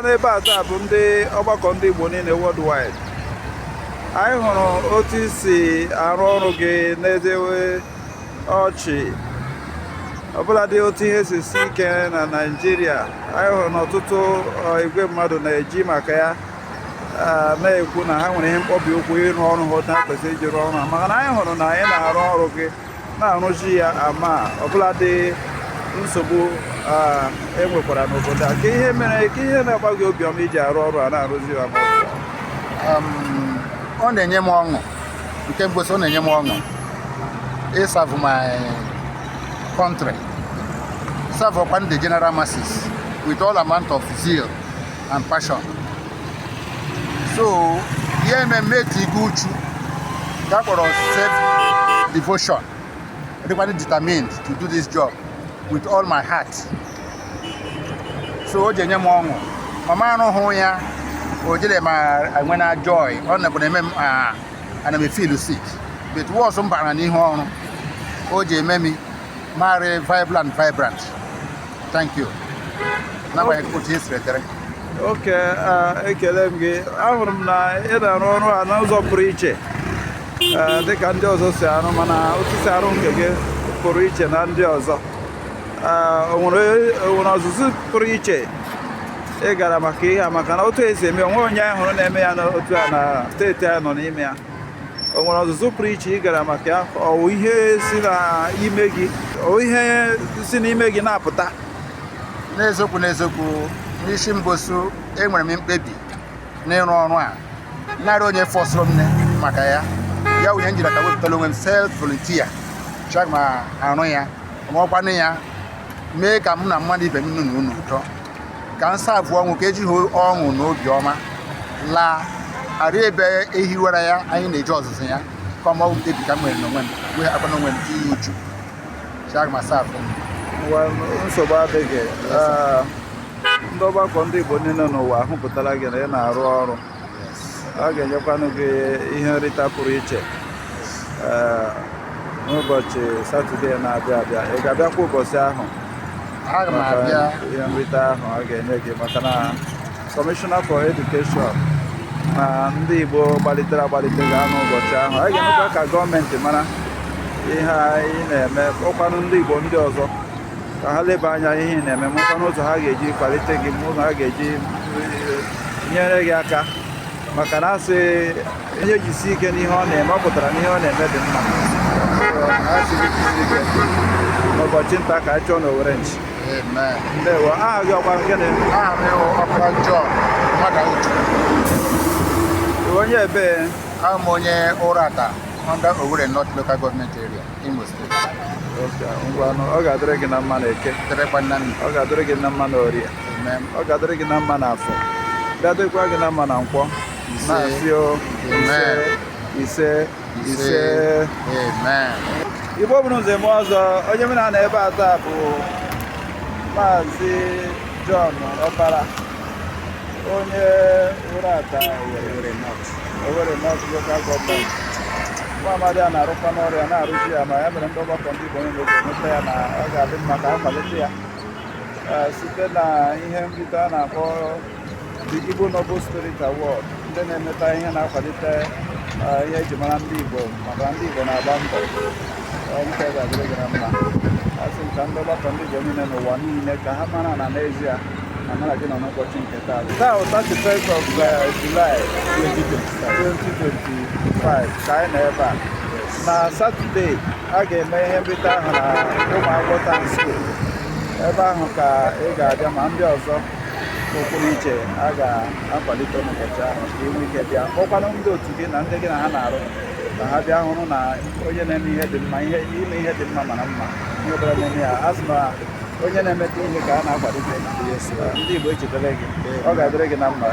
bịa n'ebe a taa bụ ndị ọgbakọ ndị Igbo niile worldwide. Anyị hụrụ otu isi arụ ọrụ gị na-edewe ọchị ọbụladị otu ihe si si ike na Naịjirịa. Anyị hụrụ n'ọtụtụ igwe mmadụ na-eji maka ya na-ekwu na ha nwere ihe mkpọbi ụkwụ ịrụ ọrụ ha na kwesịrị iji rụọ ọrụ ha, maka na anyị hụrụ na anyị na-arụ ọrụ gị na-arụzi ya ama ọbụladị nsogbu enwekwara n'obodo a. Ka ihe mere, ka ihe na-agba gị obiọma iji arụ ọrụ a na-arụzi ya? Ọ na-enye m ọṅụ. Nke mbụ, ọ na-enye m ọṅụ ịserve my country, serve upon the general masses with all amount of zeal and passion. So ihe na-emeti igu uchu that for self devotion, everybody determined to do this job with all my heart. So o jenye m ọṅụ. Mama arụhụ ya o jere ma enwena joy. Ọ na-ebụ eme ana me feel sick, but was mbara n'ihu ọrụ o je eme mi mari vibrant. Thank you. Na ba ekwu ti secretary. Okay, ekele m gị. Ahụrụ m na ị na-arụ ọrụ a n'ụzọ pụrụ iche dịka ndị ọzọ si arụ, mana otu si arụ nke gị pụrụ iche na ndị ọzọ. O nwere ọzụzụ pụrụ iche ị gara maka ihe a, maka na otu esi eme onwe onye anyị hụrụ na-eme ya n'otu a na steeti a nọ n'ime ya. O nwere ọzụzụ pụrụ iche ị gara maka ya? Ọ ihe si n'ime gị, ihe si n'ime gị na-apụta? N'eziokwu n'isi mbosu enwere m mkpebi n'ịrụ ọrụ a narị onye fọsụrụ m maka ya onye njiri ka wepụtara onwe m self volunteer chak ma arụ ya ọkwanụ ya mee ka m na mmadụ ibe m nụ n'unu ụtọ, ka m savụ ọnwụ ka eji ọṅụ na obiọma laa arụ ebe ehiwere ya anyị na-eji ọzụzụ ya ka ọma mkpebi ka m nwere n'onwe m wee akwana onwe m iyi uchu chak ma savụ. Nsogbu adịghị. Ndị ọgbakọ ndị Igbo niile n'ụwa ahụpụtara gị na ị na-arụ ọrụ. A ga-enyekwanụ gị ihe nrita pụrụ iche n'ụbọchị Satọde na-abịa abịa. Ị ga-abịakwa ụbọchị ahụ? Aga m abịa. Ihe nrita ahụ a ga-enye gị maka na Commissioner for Education na ndị Igbo gbalitere agbalite ga-anụ ụbọchị ahụ. A ga-emekwa ka gọọmenti mara ihe anyị na-eme, ọkwanụ ndị Igbo ndị ọzọ ka ha leba anya ihe ị na-eme, mụkwa n'ụzọ ha ga-eji kwalite gị, ụzọ ha ga-eji nyere gị aka, maka na asị onye jisi ike n'ihe ọ na-eme, ọ pụtara na ihe ọ na-eme dị mma. Ha si gị jisi ike n'ụbọchị nta ka anyị chọọ n'Owere nchi. Ndewo. Aha gị ọkwa nke na-eme? Aha m ọkwa John onye ebe? Aha m onye Ụrata under Owerri North Local Government Area, Imo State. Ngwanụ, ọ ga-adịrị gị na mma na Eke, ọ ga-adịrị gị na mma na Orie, ọ ga-adịrị gị na mma na Afọ, ga-adịrịkwa gị na mma na Nkwọ. Ise. Igbo bụrụ nze m ọzọ. Onye m na ebe a taa bụ Maazị John Ọpara, onye Ụrata Owerri North Local Government. Nwaamadi a na-arụkwa n'ọrịa na-arụzi ya, ma ya mere ndị ọgbakọ ndị Igbo niile ga-emeta ya na ọ ga-adị mma ka akwalite ya site na ihe nrite a na-akpọ the Igbo Noble Spirit Award, ndị na-emeta ihe na-akwalite ihe eji mara ndị Igbo, maka ndị Igbo na-agba mbọ. Nke ga-adịrị gị na mma. A sị m ka ndị ọgbakọ ndị Igbo niile n'ụwa niile ka ha mara na n'ezie na gị nọ n'ụbọchị nke taa. Taa bụ 31st of July 2025 ka anyị nọ ebe a. Na Satọde a ga-eme ihe nrite ahụ na ụmụakwụkwọ Town School. Ebe ahụ ka ị ga-abịa, ma ndị ọzọ pụrụ iche a ga-akwalite n'ụbọchị ahụ ka inwe ike bịa. Kpọkwanụ ndị otu gị na ndị gị na ha na-arụ ka ha bịa hụrụ na onye na-eme ihe dị mma, ime ihe dị mma mara mma. Ihe ọbụla na-eme ya, azụ na onye na-emeta ihe ka a na-akwalite. Ndị Igbo echetara gị, ọ ga-adịrị gị na mma.